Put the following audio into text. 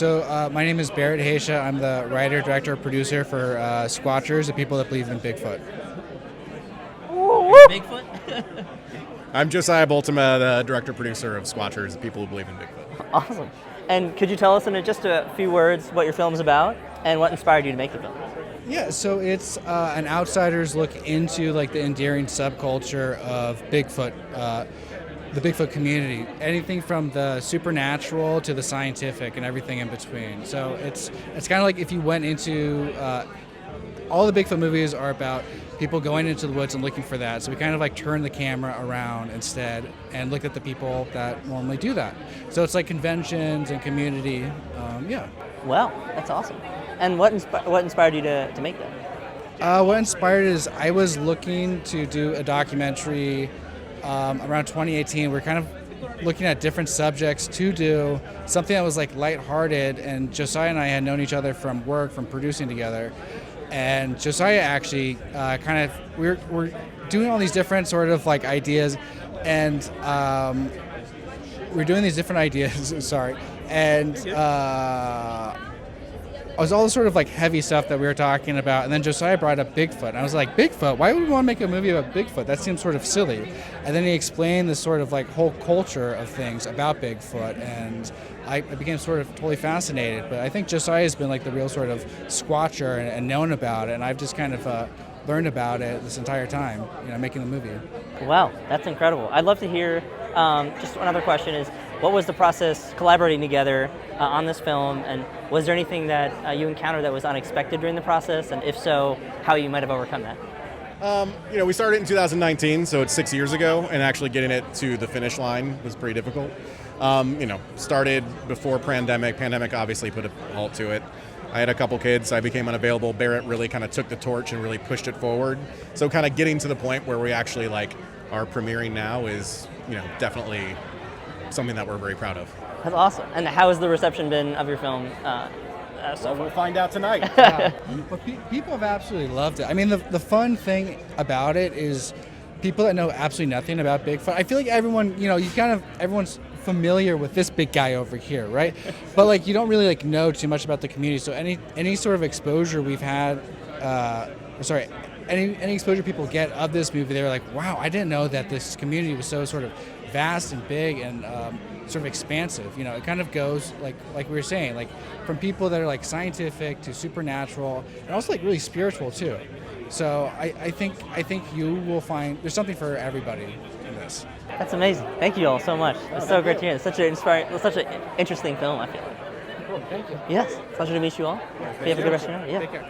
My name is Barrett and Hacia. I'm the writer, director, producer for Squatchers, the people that believe in Bigfoot. Bigfoot? I'm Josiah Bulema, the director-producer of Squatchers, the people who believe in Bigfoot. Awesome. And could you tell us in just a few words what your film's about and what inspired you to make the film? Yeah, so it's an outsider's look into like the endearing subculture of Bigfoot, the Bigfoot community. Anything from the supernatural to the scientific and everything in between. So it's kind of like if you went into all the Bigfoot movies are about people going into the woods and looking for that. So we kind of like turn the camera around instead and look at the people that normally do that. So it's like conventions and community. Yeah. Wow, that's awesome. And what inspired you to make that? What inspired is I was looking to do a documentary around 2018. We're kind of looking at different subjects to do something that was like lighthearted, and Josiah and I had known each other from work, from producing together. And Josiah actually we're doing all these different sort of like ideas, and we're doing these different ideas. Sorry, and it was all the sort of like heavy stuff that we were talking about, and then Josiah brought up Bigfoot. And I was like, Bigfoot? Why would we want to make a movie about Bigfoot? That seems sort of silly. And then he explained this sort of like whole culture of things about Bigfoot, and I became sort of totally fascinated. But I think Josiah's been like the real sort of squatcher and known about it, and I've just kind of learned about it this entire time, making the movie. Wow, that's incredible. I'd love to hear, just another question is, what was the process collaborating together on this film, and was there anything that you encountered that was unexpected during the process, and if so, how you might have overcome that? We started in 2019, so it's 6 years ago, and actually getting it to the finish line was pretty difficult. Started before pandemic. Pandemic obviously put a halt to it. I had a couple kids, I became unavailable. Barrett really kind of took the torch and really pushed it forward. So kind of getting to the point where we actually are premiering now is, definitely something that we're very proud of. That's awesome. And how has the reception been of your film so far? We'll find out tonight. But people have absolutely loved it. I mean, the fun thing about it is people that know absolutely nothing about Bigfoot. I feel like everyone, everyone's familiar with this big guy over here, right? But you don't really know too much about the community. So any sort of exposure we've had, any exposure people get of this movie, they're like, wow, I didn't know that this community was so sort of vast and big and sort of expansive. It kind of goes like we were saying, from people that are scientific to supernatural, and also really spiritual too. So I think you will find there's something for everybody in this. That's amazing. Thank you all so much. It's so great to hear. It's such an interesting film, I feel like. Cool, thank you. Yes, pleasure to meet you all. You have a good rest of your night. Yeah. Take care.